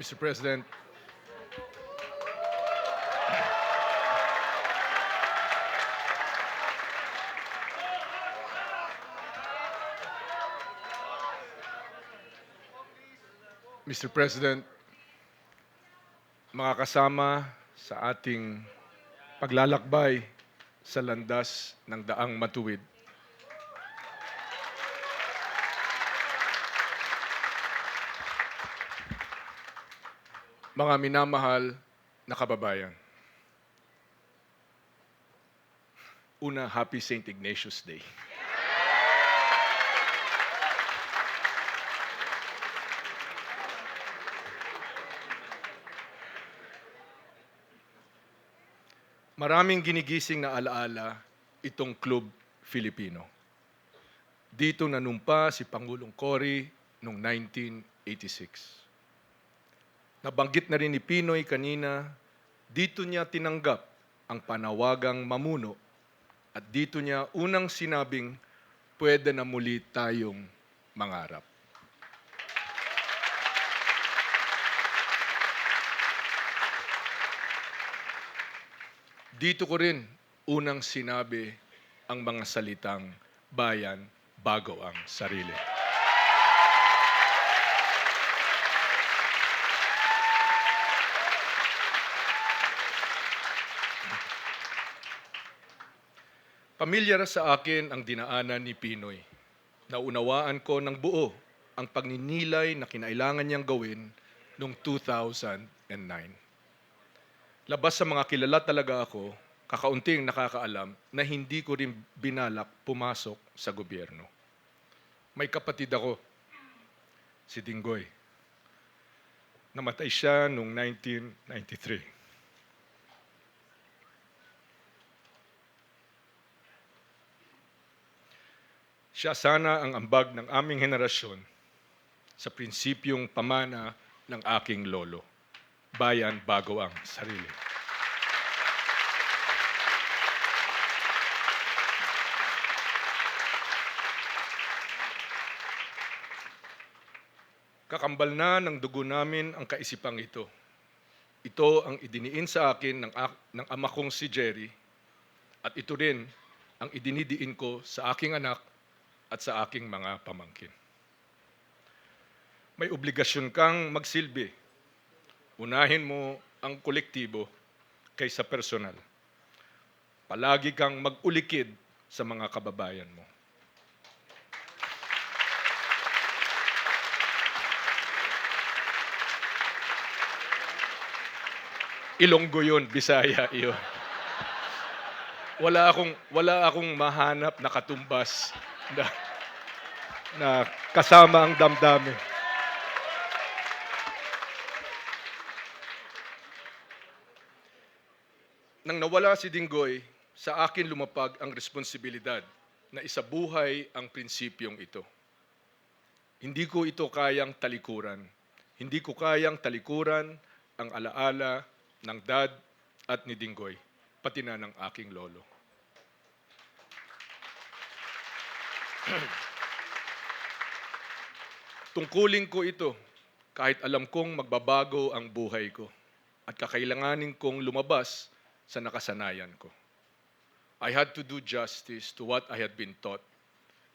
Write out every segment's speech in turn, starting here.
Mr. President, Mr. President, mga kasama sa ating paglalakbay sa landas ng daang matuwid. Mga minamahal na kababayan. Una, Happy St. Ignatius Day. Maraming ginigising na alaala itong Club Filipino. Dito nanumpa si Pangulong Cory noong 1986. Nabanggit na rin ni Pinoy kanina, dito niya tinanggap ang panawagang mamuno at dito niya unang sinabing pwede na muli tayong mangarap. Dito ko rin unang sinabi ang mga salitang bayan bago ang sarili. Pamilyar sa akin ang dinaanan ni Pinoy. Naunawaan ko ng buo ang pagninilay na kinailangan niyang gawin noong 2009. Labas sa mga kilala talaga ako, kakaunting nakakaalam na hindi ko rin binalak pumasok sa gobyerno. May kapatid ako, si Dinggoy. Namatay siya noong 1993. Siya sana ang ambag ng aming henerasyon sa prinsipyong pamana ng aking lolo. Bayan bago ang sarili. Kakambal na ng dugo namin ang kaisipang ito. Ito ang idiniin sa akin ng ama kong si Jerry at ito rin ang idinidiin ko sa aking anak at sa aking mga pamangkin. May obligasyon kang magsilbi. Unahin mo ang kolektibo kaysa personal. Palagi kang mag-ulikid sa mga kababayan mo. Ilonggo yun, Bisaya yun. Wala akong mahanap na katumbas na kasama ang damdamin. Nang nawala si Dinggoy, sa akin lumapag ang responsibilidad na isabuhay ang prinsipyong ito. Hindi ko ito kayang talikuran. Hindi ko kayang talikuran ang alaala ng dad at ni Dinggoy, pati na ng aking lolo. Tungkulin ko ito kahit alam kong magbabago ang buhay ko at kakailanganin kong lumabas sa nakasanayan ko. I had to do justice to what I had been taught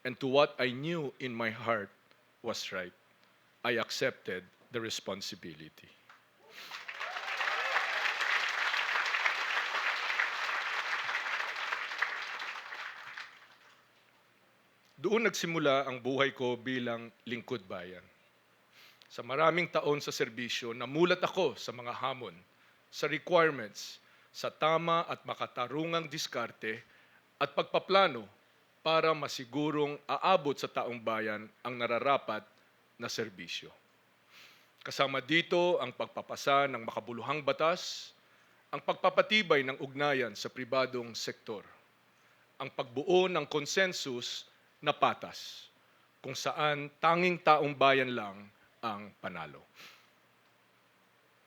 and to what I knew in my heart was right. I accepted the responsibility. Doon nagsimula ang buhay ko bilang lingkod bayan. Sa maraming taon sa serbisyo, namulat ako sa mga hamon, sa requirements, sa tama at makatarungang diskarte at pagpaplano para masigurong aabot sa taong bayan ang nararapat na serbisyo. Kasama dito ang pagpapasa ng makabuluhang batas, ang pagpapatibay ng ugnayan sa pribadong sektor, ang pagbuo ng konsensus na patas, kung saan tanging taong bayan lang ang panalo.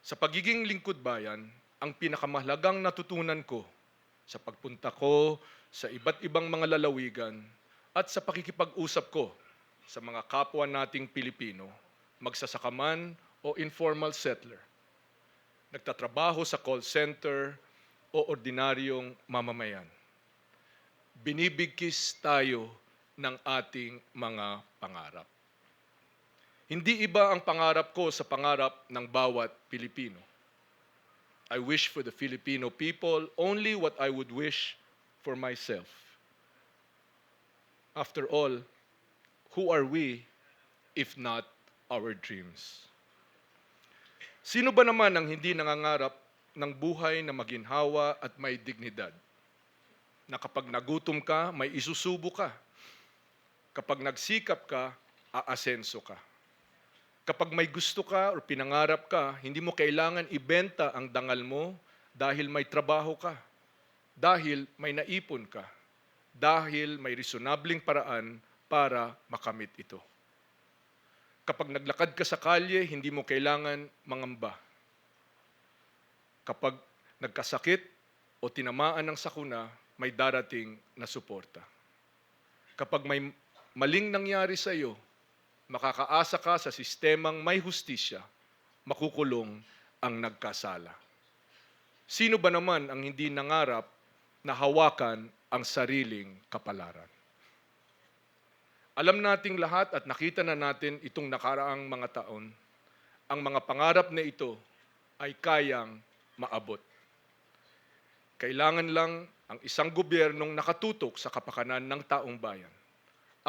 Sa pagiging lingkod bayan, ang pinakamahalagang natutunan ko sa pagpunta ko sa iba't ibang mga lalawigan at sa pakikipag-usap ko sa mga kapwa nating Pilipino, magsasaka man o informal settler, nagtatrabaho sa call center o ordinaryong mamamayan. Binibigkis tayo ng ating mga pangarap. Hindi iba ang pangarap ko sa pangarap ng bawat Pilipino. I wish for the Filipino people only what I would wish for myself. After all, who are we if not our dreams? Sino ba naman ang hindi nangangarap ng buhay na maginhawa at may dignidad? Na kapag nagutom ka, may isusubo ka. Kapag nagsikap ka, aasenso ka. Kapag may gusto ka o pinangarap ka, hindi mo kailangan ibenta ang dangal mo dahil may trabaho ka, dahil may naipon ka, dahil may reasonabling paraan para makamit ito. Kapag naglakad ka sa kalye, hindi mo kailangan mangamba. Kapag nagkasakit o tinamaan ng sakuna, may darating na suporta. Kapag may maling nangyari sa iyo, makakaasa ka sa sistemang may hustisya, makukulong ang nagkasala. Sino ba naman ang hindi nangarap na hawakan ang sariling kapalaran? Alam nating lahat at nakita na natin itong nakaraang mga taon, ang mga pangarap na ito ay kayang maabot. Kailangan lang ang isang gobyernong nakatutok sa kapakanan ng taong bayan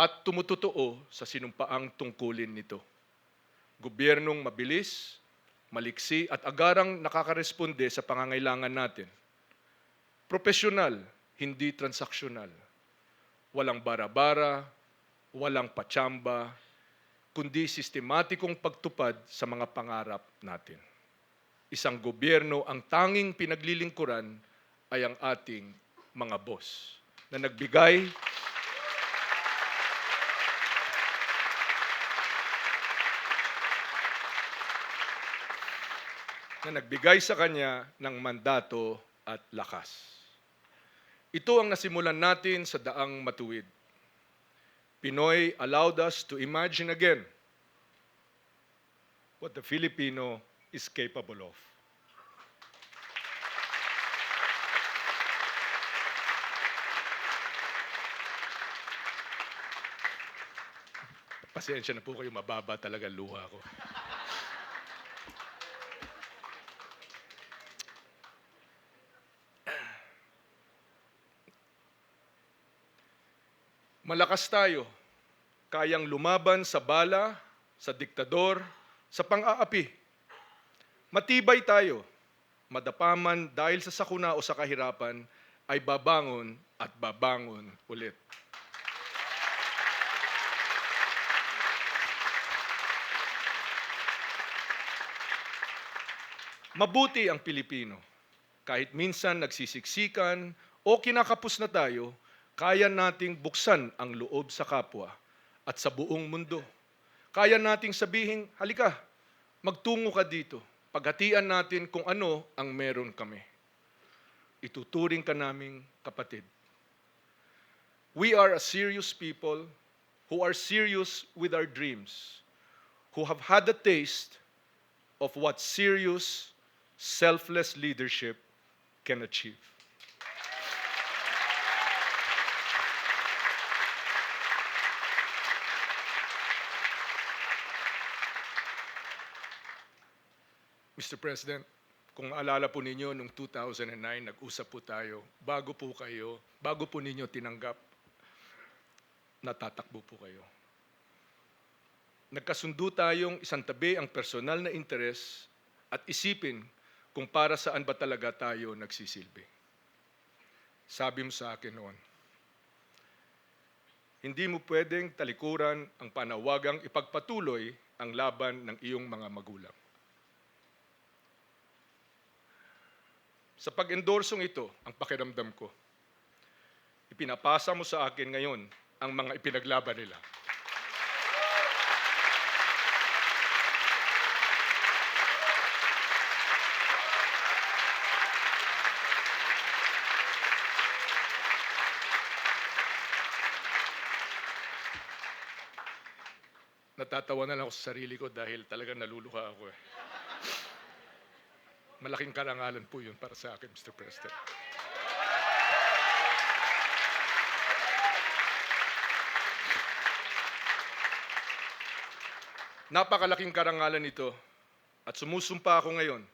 at tumututoo sa sinumpaang tungkulin nito. Gobyernong mabilis, maliksi at agarang nakakaresponde sa pangangailangan natin. Profesional, hindi transaksyonal. Walang bara-bara, walang patsamba, kundi sistematikong pagtupad sa mga pangarap natin. Isang gobyerno ang tanging pinaglilingkuran ay ang ating mga boss na nagbigay sa kanya ng mandato at lakas. Ito ang nasimulan natin sa daang matuwid. Pinoy allowed us to imagine again what the Filipino is capable of. Pasensya na po kayo, mababa talaga luha ko. Malakas tayo, kayang lumaban sa bala, sa diktador, sa pang-aapi. Matibay tayo, madapaman dahil sa sakuna o sa kahirapan, ay babangon at babangon ulit. Mabuti ang Pilipino. Kahit minsan nagsisiksikan o kinakapos na tayo, kaya nating buksan ang loob sa kapwa at sa buong mundo. Kaya nating sabihin, halika, magtungo ka dito. Paghatian natin kung ano ang meron kami. Ituturing ka naming kapatid. We are a serious people who are serious with our dreams, who have had a taste of what serious, selfless leadership can achieve. Mr. President, kung maalala po ninyo, noong 2009, nag-usap po tayo, bago po ninyo tinanggap, natatakbo po kayo. Nagkasundo tayong isantabi ang personal na interes at isipin kung para saan ba talaga tayo nagsisilbi. Sabi mo sa akin noon, hindi mo pwedeng talikuran ang panawagang ipagpatuloy ang laban ng iyong mga magulang. Sa pag-endorsong ito, ang pakiramdam ko, ipinapasa mo sa akin ngayon ang mga ipinaglaban nila. natatawa na lang ako sa sarili ko dahil talagang naluluha ako eh. Malaking karangalan po yun para sa akin, Mr. President. Napakalaking karangalan ito at sumusumpa ako ngayon.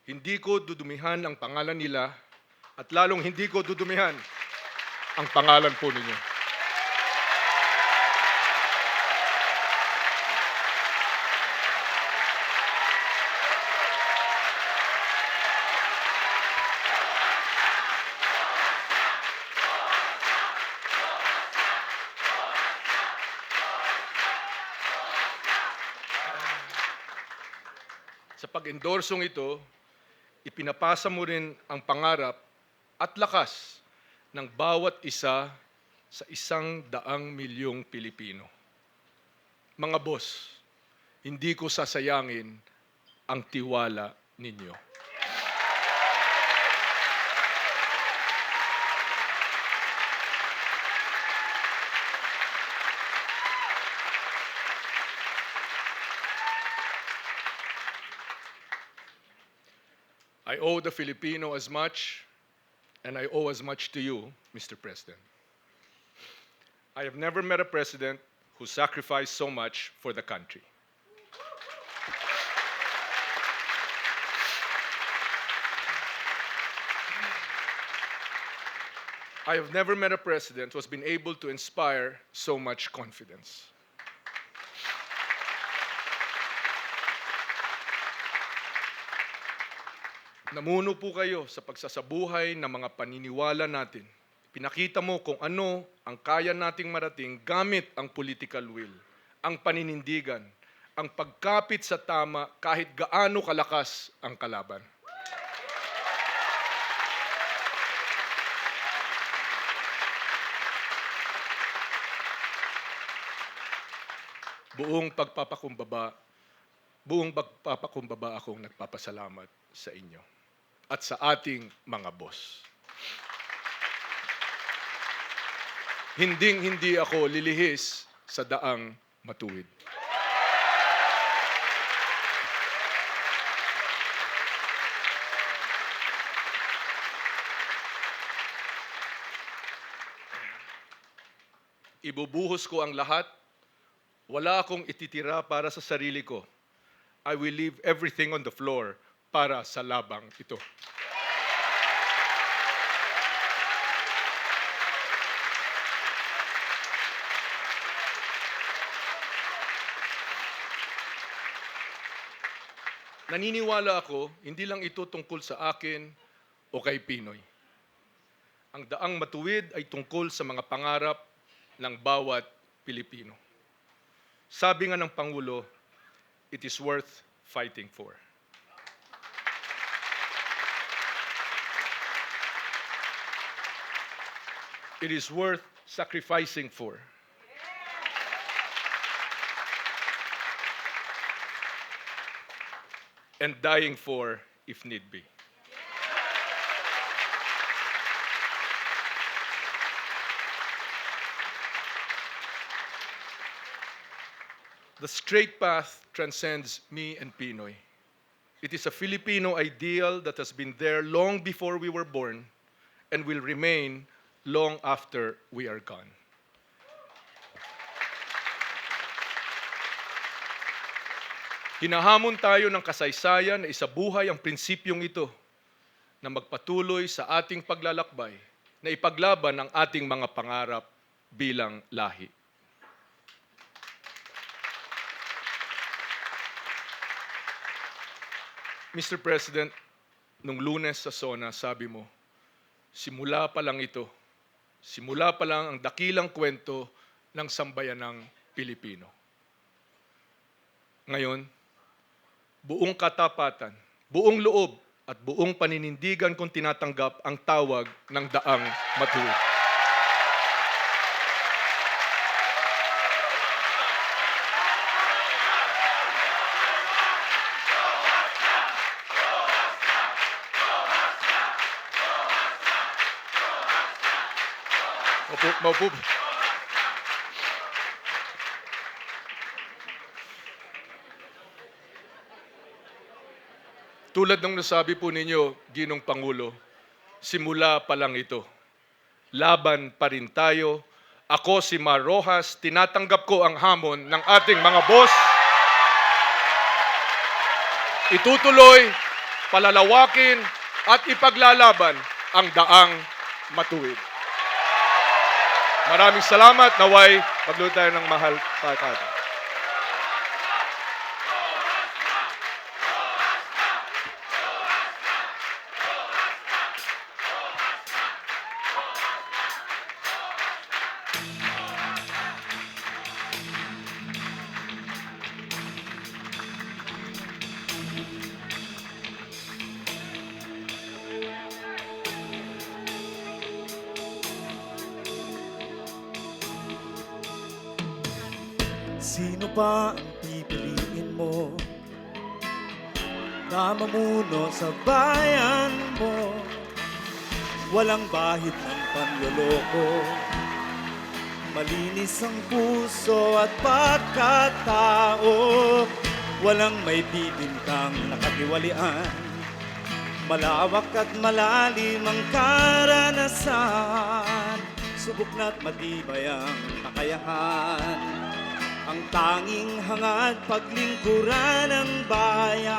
Hindi ko dudumihan ang pangalan nila at lalong hindi ko dudumihan ang pangalan po ninyo. Sa pag-endorsong ito, ipinapasa mo rin ang pangarap at lakas ng bawat isa sa 100 milyong Pilipino. Mga boss, hindi ko sasayangin ang tiwala ninyo. I owe the Filipino as much, and I owe as much to you, Mr. President. I have never met a president who sacrificed so much for the country. I have never met a president who has been able to inspire so much confidence. Namuno po kayo sa pagsasabuhay ng mga paniniwala natin. Pinakita mo kung ano ang kaya nating marating gamit ang political will, ang paninindigan, ang pagkapit sa tama kahit gaano kalakas ang kalaban. Buong pagpapakumbaba akong nagpapasalamat sa inyo at sa ating mga boss. Hinding-hindi ako lilihis sa daang matuwid. Ibubuhos ko ang lahat. Wala akong ititira para sa sarili ko. I will leave everything on the floor para sa labang ito. Naniniwala ako, hindi lang ito tungkol sa akin o kay Pinoy. Ang daang matuwid ay tungkol sa mga pangarap ng bawat Pilipino. Sabi nga ng Pangulo, it is worth fighting for. It is worth sacrificing for. And dying for if need be. The straight path transcends me and Pinoy. It is a Filipino ideal that has been there long before we were born and will remain long after we are gone. Hinahamon tayo ng kasaysayan na isabuhay ang prinsipyong ito na magpatuloy sa ating paglalakbay na ipaglaban ang ating mga pangarap bilang lahi. Mr. President, nung Lunes sa SONA, sabi mo, simula pa lang ito, simula pa lang ang dakilang kwento ng sambayanang Pilipino. Ngayon, buong katapatan, buong loob at buong paninindigan kong tinatanggap ang tawag ng daang matuwid. Maupo. Tulad ng nasabi po ninyo, Ginong Pangulo, simula pa lang ito. Laban pa rin tayo. Ako si Mar Rojas, tinatanggap ko ang hamon ng ating mga boss. Itutuloy, palalawakin at ipaglalaban ang daang matuwid. Maraming salamat. Naway, magluto tayo ng mahal pakata. Sino pa ang pipiliin mo na mamuno sa bayan mo? Walang bahid ng panloloko, malinis ang puso at pagkatao. Walang may bibintang nakatiwalian, malawak at malalim ang karanasan. Subok na't matibay ang kakayahan, ang tanging hangad paglingkuran ng bayan.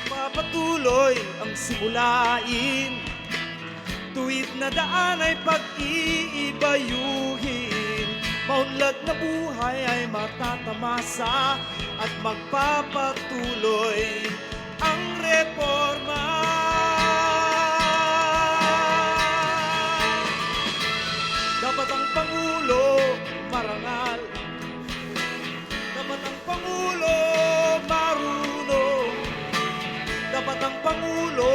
Papatuloy ang simulain, tuwid na daan ay pag-iibayuhin. Maunlad na buhay ay matatamasa at magpapatuloy ang reforma. Dapat ang Pangulo marangal, dapat ang Pangulo marunong, dapat ang Pangulo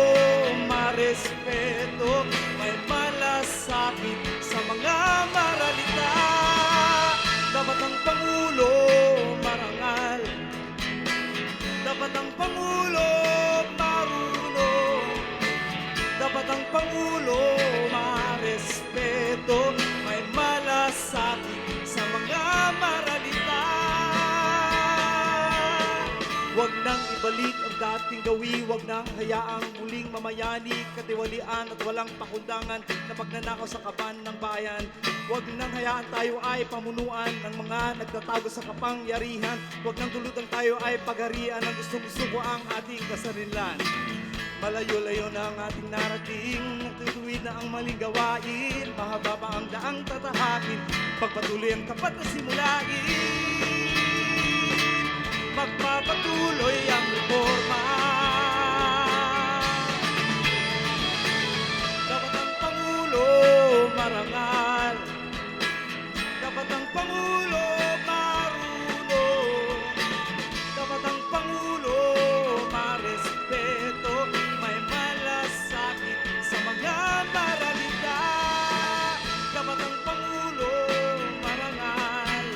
marespeto, may malasakit sa mga maralita. Dapat ang Pangulo marangal, dapat ang Pangulo marunong, dapat ang Pangulo marespeto, may malasakit sa mga maralita. Huwag nang ibalik ang dating gawi, huwag nang hayaang muling mamayani, katiwalian at walang pakundangan na pagnanakaw sa kaban ng bayan. Huwag nang hayaan tayo ay pamunuan ng mga nagtatago sa kapangyarihan. Huwag nang tulutan tayo ay pagharian ng gustong-gusto ang ating kasarilan. Malayo-layo na ang ating narating, tutuwid na ang maling gawain, mahaba pa ang daang tatahakin, pagpatuloy ang tapat na simulain. Magpapatuloy ang reforma. Dapat ang Pangulo marangal, dapat ang Pangulo marunong, dapat ang Pangulo marespeto, may malasakit sa mga maralita. Dapat ang Pangulo marangal,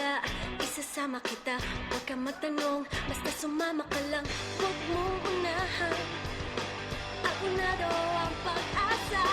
handa, isasama kita. Huwag kang magtanong, basta sumama ka lang. Huwag mong unahan, ako na daw ang pag-asa.